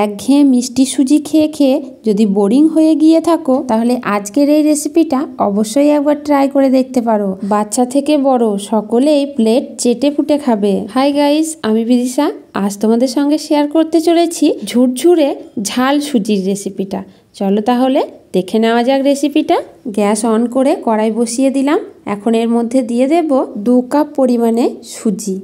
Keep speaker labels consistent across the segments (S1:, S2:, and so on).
S1: একঘেয়ে মিষ্টি সুজি খেয়ে খেয়ে যদি বোরিং হয়ে গিয়ে থাকো, তাহলে আজকের এই রেসিপিটা অবশ্যই একবার ট্রাই করে দেখতে পারো। বাচ্চা থেকে বড় সকলেই প্লেট চেটে পুটে খাবে। হাই গাইস, আমি বিদিশা। আজ তোমাদের সঙ্গে শেয়ার করতে চলেছি ঝুরঝুরে ঝাল সুজির রেসিপিটা। চলো তাহলে দেখে নেওয়া যাক রেসিপিটা। গ্যাস অন করে কড়াই বসিয়ে দিলাম। এখন এর মধ্যে দিয়ে দেব 2 কাপ পরিমাণে সুজি।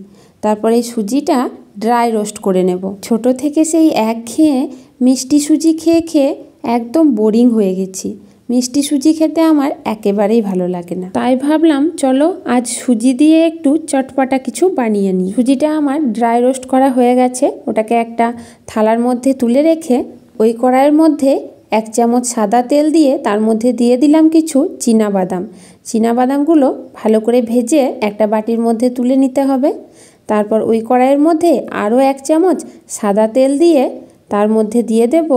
S1: তারপর এই সুজিটা ড্রাই রোস্ট করে নেব। ছোট থেকে সেই একঘেয়ে মিষ্টি সুজি খেয়ে খেয়ে একদম বোরিং হয়ে গেছি। মিষ্টি সুজি খেতে আমার একেবারেই ভালো লাগে না, তাই ভাবলাম চলো আজ সুজি দিয়ে একটু চটপটা কিছু বানিয়ে নিই। সুজিটা আমার ড্রাই রোস্ট করা হয়ে গেছে। ওটাকে একটা থালার মধ্যে তুলে রেখে ওই কড়াইয়ের মধ্যে 1 চামচ সাদা তেল দিয়ে তার মধ্যে দিয়ে দিলাম কিছু চীনাবাদাম। চীনাবাদামগুলো ভালো করে ভেজে একটা বাটির মধ্যে তুলে নিতে হবে। তারপর ওই কড়াইয়ের মধ্যে আরও 1 চামচ সাদা তেল দিয়ে তার মধ্যে দিয়ে দেব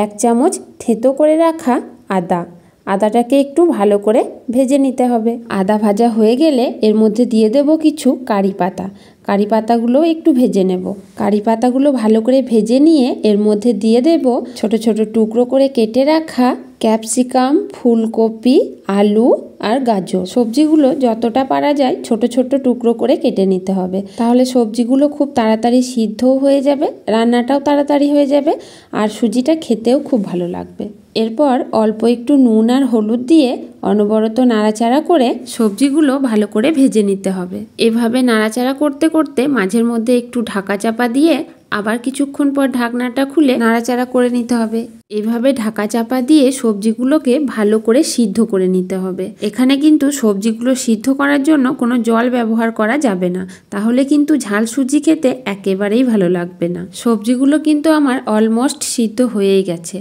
S1: 1 চামচ থেতো করে রাখা আদা। আদাটাকে একটু ভালো করে ভেজে নিতে হবে। আদা ভাজা হয়ে গেলে এর মধ্যে দিয়ে দেব কিছু কারি পাতা। কারি পাতাগুলো একটু ভেজে নেব। কারি পাতাগুলো ভালো করে ভেজে নিয়ে এর মধ্যে দিয়ে দেব ছোট ছোট টুকরো করে কেটে রাখা ক্যাপসিকাম, ফুলকপি, আলু আর গাজর। সবজিগুলো যতটা পারা যায় ছোট ছোট টুকরো করে কেটে নিতে হবে, তাহলে সবজিগুলো খুব তাড়াতাড়ি সিদ্ধও হয়ে যাবে, রান্নাটাও তাড়াতাড়ি হয়ে যাবে, আর সুজিটা খেতেও খুব ভালো লাগবে। এরপর অল্প একটু নুন আর হলুদ দিয়ে অনবরত নাড়াচাড়া করে সবজিগুলো ভালো করে ভেজে নিতে হবে। এভাবে নাড়াচাড়া করতে করতে মাঝের মধ্যে একটু ঢাকা চাপা দিয়ে আবার কিছুক্ষণ পর ঢাকনাটা খুলে নাড়াচাড়া করে নিতে হবে। এভাবে ঢাকা চাপা দিয়ে সবজিগুলোকে ভালো করে সিদ্ধ করে নিতে হবে। এখানে কিন্তু সবজিগুলো সিদ্ধ করার জন্য কোনো জল ব্যবহার করা যাবে না, তাহলে কিন্তু ঝাল সুজি খেতে একেবারেই ভালো লাগবে না। সবজিগুলো কিন্তু আমার অলমোস্ট সিদ্ধ হয়েই গেছে।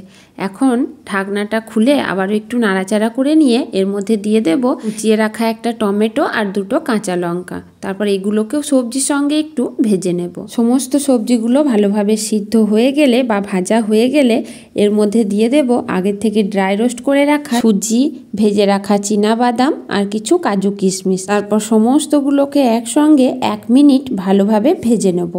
S1: এখন ঢাকনাটা খুলে আবারও একটু নাড়াচাড়া করে নিয়ে এর মধ্যে দিয়ে দেব কুচিয়ে রাখা একটা টমেটো আর 2টো কাঁচা লঙ্কা। তারপর এগুলোকেও সবজির সঙ্গে একটু ভেজে নেব। সমস্ত সবজিগুলো ভালোভাবে সিদ্ধ হয়ে গেলে বা ভাজা হয়ে গেলে এর মধ্যে দিয়ে দেব আগের থেকে ড্রাই রোস্ট করে রাখা সুজি, ভেজে রাখা চীনাবাদাম আর কিছু কাজু কিশমিশ। তারপর সমস্তগুলোকে একসঙ্গে 1 মিনিট ভালোভাবে ভেজে নেব।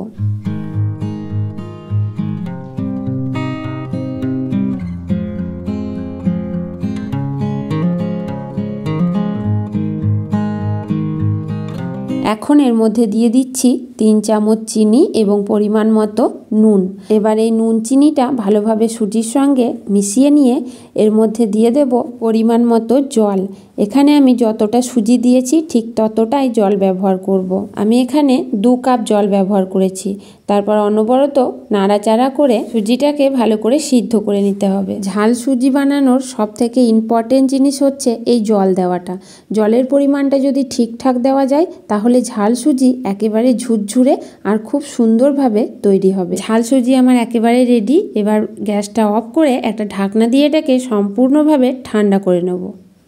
S1: এখন এর মধ্যে দিয়ে দিচ্ছি 3 চামচ চিনি এবং পরিমাণ মতো নুন। এবার এই নুন চিনিটা ভালোভাবে সুজির সঙ্গে মিশিয়ে নিয়ে এর মধ্যে দিয়ে দেব পরিমাণ মতো জল। এখানে আমি যতটা সুজি দিয়েছি ঠিক ততটাই জল ব্যবহার করব। আমি এখানে 2 কাপ জল ব্যবহার করেছি। তারপর অনবরত নাড়াচাড়া করে সুজিটাকে ভালো করে সিদ্ধ করে নিতে হবে। ঝাল সুজি বানানোর সবথেকে ইম্পর্টেন্ট জিনিস হচ্ছে এই জল দেওয়াটা। জলের পরিমাণটা যদি ঠিকঠাক দেওয়া যায় তাহলে ঝাল সুজি একেবারে ঝুরঝুরে আর খুব সুন্দরভাবে তৈরি হবে। ঝাল সুজি আমার একেবারে রেডি। এবার গ্যাসটা অফ করে একটা ঢাকনা দিয়ে এটাকে সম্পূর্ণভাবে ঠান্ডা করে নেব।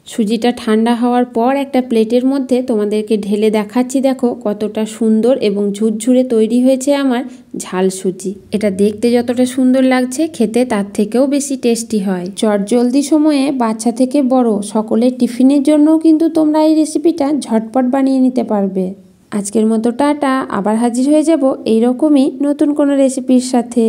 S1: সুজিটা ঠান্ডা হওয়ার পর একটা প্লেটের মধ্যে তোমাদেরকে ঢেলে দেখাচ্ছি। দেখো কতটা সুন্দর এবং ঝুরঝুরে তৈরি হয়েছে আমার ঝাল সুজি। এটা দেখতে যতটা সুন্দর লাগছে, খেতে তার থেকেও বেশি টেস্টি হয়। চটজলদি সময়ে বাচ্চা থেকে বড় সকলের টিফিনের জন্যও কিন্তু তোমরা এই রেসিপিটা ঝটপট বানিয়ে নিতে পারবে। আজকের মতো টাটা, আবার হাজির হয়ে যাব এইরকমই নতুন কোনো রেসিপির সাথে।